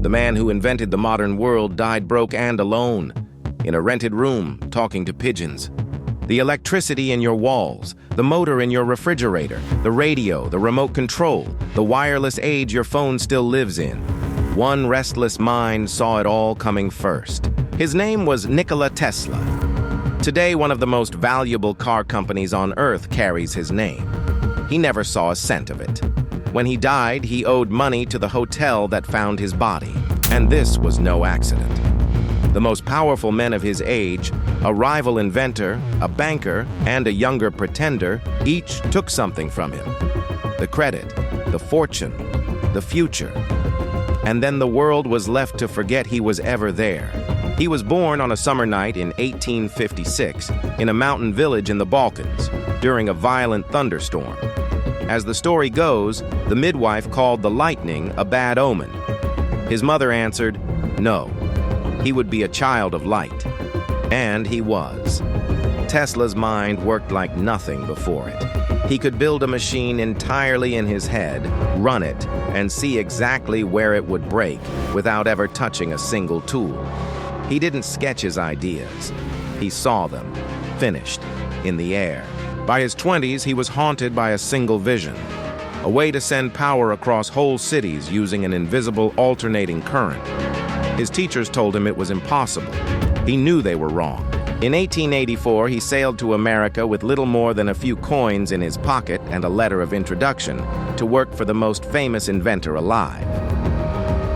The man who invented the modern world died broke and alone, in a rented room, talking to pigeons. The electricity in your walls, the motor in your refrigerator, the radio, the remote control, the wireless age your phone still lives in. One restless mind saw it all coming first. His name was Nikola Tesla. Today, one of the most valuable car companies on Earth carries his name. He never saw a cent of it. When he died, he owed money to the hotel that found his body. And this was no accident. The most powerful men of his age, a rival inventor, a banker, and a younger pretender, each took something from him. The credit, the fortune, the future. And then the world was left to forget he was ever there. He was born on a summer night in 1856 in a mountain village in the Balkans during a violent thunderstorm. As the story goes, the midwife called the lightning a bad omen. His mother answered, no. He would be a child of light. And he was. Tesla's mind worked like nothing before it. He could build a machine entirely in his head, run it, and see exactly where it would break without ever touching a single tool. He didn't sketch his ideas. He saw them, finished, in the air. By his 20s, he was haunted by a single vision, a way to send power across whole cities using an invisible alternating current. His teachers told him it was impossible. He knew they were wrong. In 1884, he sailed to America with little more than a few coins in his pocket and a letter of introduction to work for the most famous inventor alive,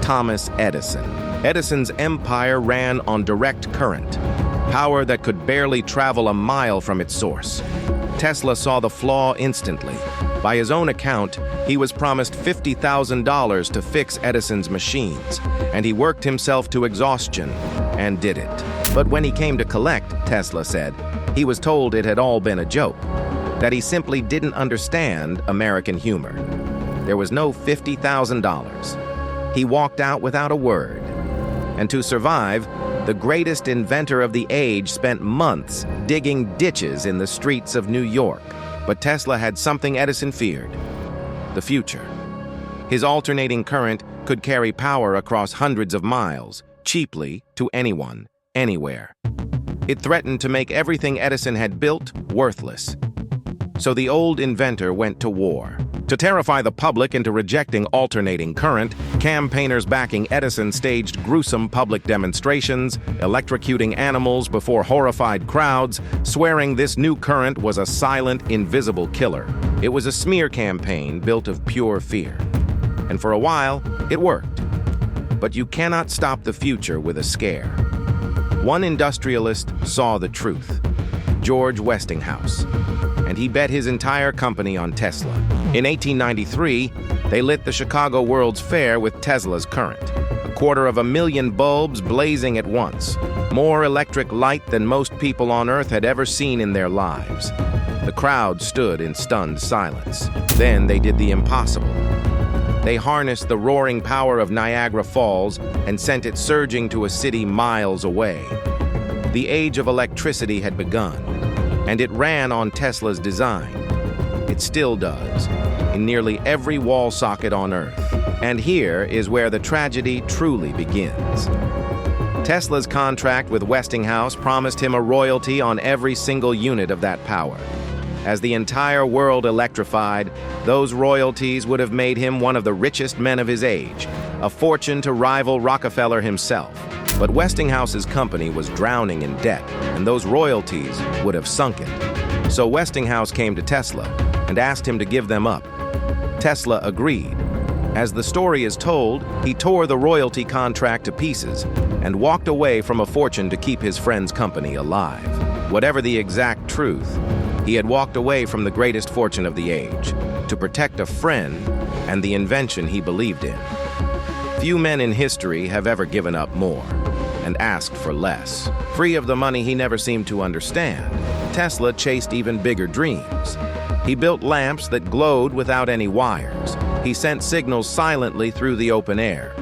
Thomas Edison. Edison's empire ran on direct current, power that could barely travel a mile from its source. Tesla saw the flaw instantly. By his own account, he was promised $50,000 to fix Edison's machines, and he worked himself to exhaustion and did it. But when he came to collect, Tesla said, he was told it had all been a joke, that he simply didn't understand American humor. There was no $50,000. He walked out without a word. And to survive, the greatest inventor of the age spent months digging ditches in the streets of New York. But Tesla had something Edison feared: the future. His alternating current could carry power across hundreds of miles, cheaply, to anyone, anywhere. It threatened to make everything Edison had built worthless. So the old inventor went to war. To terrify the public into rejecting alternating current, campaigners backing Edison staged gruesome public demonstrations, electrocuting animals before horrified crowds, swearing this new current was a silent, invisible killer. It was a smear campaign built of pure fear. And for a while, it worked. But you cannot stop the future with a scare. One industrialist saw the truth, George Westinghouse, and he bet his entire company on Tesla. In 1893, they lit the Chicago World's Fair with Tesla's current. 250,000 bulbs blazing at once. More electric light than most people on Earth had ever seen in their lives. The crowd stood in stunned silence. Then they did the impossible. They harnessed the roaring power of Niagara Falls and sent it surging to a city miles away. The age of electricity had begun, and it ran on Tesla's design. It still does, in nearly every wall socket on Earth. And here is where the tragedy truly begins. Tesla's contract with Westinghouse promised him a royalty on every single unit of that power. As the entire world electrified, those royalties would have made him one of the richest men of his age, a fortune to rival Rockefeller himself. But Westinghouse's company was drowning in debt, and those royalties would have sunk it. So Westinghouse came to Tesla and asked him to give them up. Tesla agreed. As the story is told, he tore the royalty contract to pieces and walked away from a fortune to keep his friend's company alive. Whatever the exact truth, he had walked away from the greatest fortune of the age to protect a friend and the invention he believed in. Few men in history have ever given up more and asked for less. Free of the money he never seemed to understand, Tesla chased even bigger dreams. He built lamps that glowed without any wires. He sent signals silently through the open air.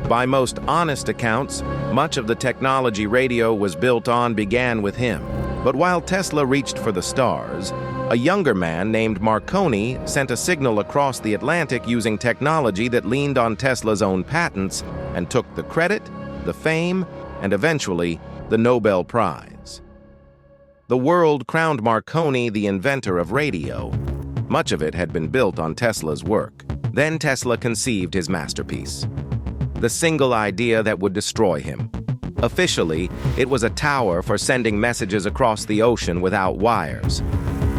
By most honest accounts, much of the technology radio was built on began with him. But while Tesla reached for the stars, a younger man named Marconi sent a signal across the Atlantic using technology that leaned on Tesla's own patents and took the credit, the fame, and eventually the Nobel Prize. The world crowned Marconi the inventor of radio. Much of it had been built on Tesla's work. Then Tesla conceived his masterpiece, the single idea that would destroy him. Officially, it was a tower for sending messages across the ocean without wires.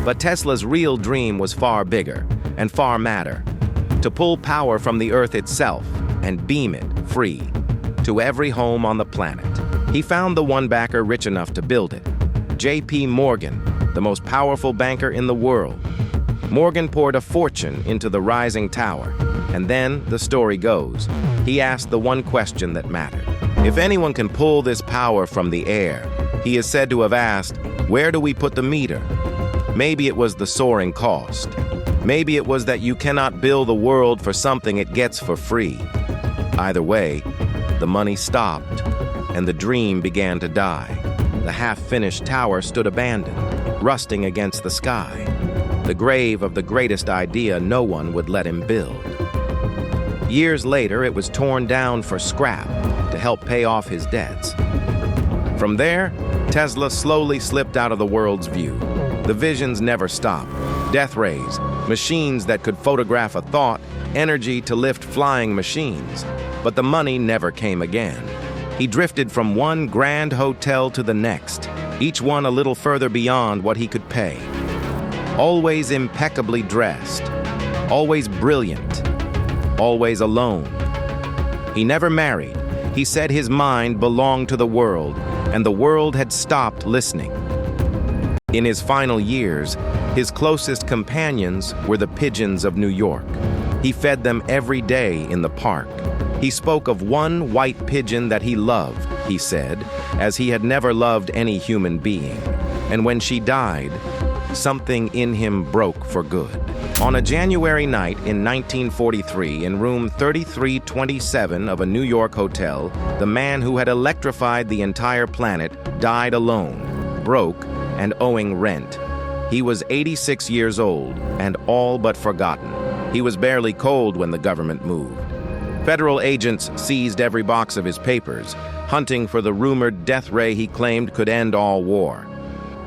But Tesla's real dream was far bigger and far madder: to pull power from the Earth itself and beam it free to every home on the planet. He found the one backer rich enough to build it, J.P. Morgan, the most powerful banker in the world. Morgan poured a fortune into the rising tower, and then, the story goes, he asked the one question that mattered. If anyone can pull this power from the air, he is said to have asked, where do we put the meter? Maybe it was the soaring cost. Maybe it was that you cannot build the world for something it gets for free. Either way, the money stopped, and the dream began to die. The half-finished tower stood abandoned, rusting against the sky, the grave of the greatest idea no one would let him build. Years later, it was torn down for scrap to help pay off his debts. From there, Tesla slowly slipped out of the world's view. The visions never stopped. Death rays, machines that could photograph a thought, energy to lift flying machines. But the money never came again. He drifted from one grand hotel to the next, each one a little further beyond what he could pay. Always impeccably dressed, always brilliant, always alone. He never married. He said his mind belonged to the world, and the world had stopped listening. In his final years, his closest companions were the pigeons of New York. He fed them every day in the park. He spoke of one white pigeon that he loved, he said, as he had never loved any human being. And when she died, something in him broke for good. On a January night in 1943, in room 3327 of a New York hotel, the man who had electrified the entire planet died alone, broke, and owing rent. He was 86 years old and all but forgotten. He was barely cold when the government moved. Federal agents seized every box of his papers, hunting for the rumored death ray he claimed could end all war.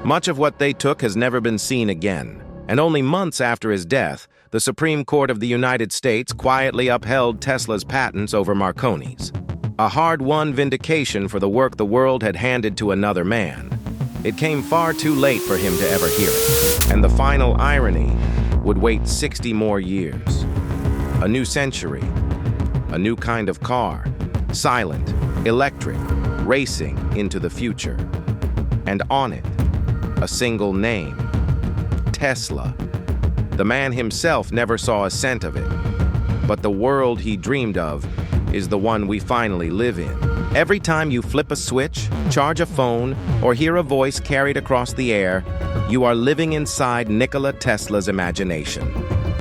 Much of what they took has never been seen again, and only months after his death, the Supreme Court of the United States quietly upheld Tesla's patents over Marconi's. A hard-won vindication for the work the world had handed to another man. It came far too late for him to ever hear it, and the final irony would wait 60 more years. A new century, a new kind of car, silent, electric, racing into the future. And on it, a single name, Tesla. The man himself never saw a cent of it, but the world he dreamed of is the one we finally live in. Every time you flip a switch, charge a phone, or hear a voice carried across the air, you are living inside Nikola Tesla's imagination.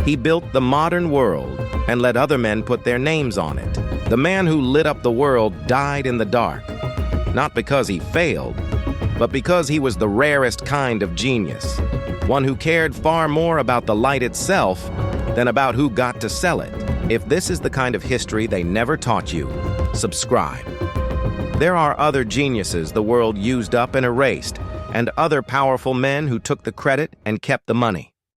He built the modern world and let other men put their names on it. The man who lit up the world died in the dark, not because he failed, but because he was the rarest kind of genius, one who cared far more about the light itself than about who got to sell it. If this is the kind of history they never taught you, subscribe. There are other geniuses the world used up and erased, and other powerful men who took the credit and kept the money.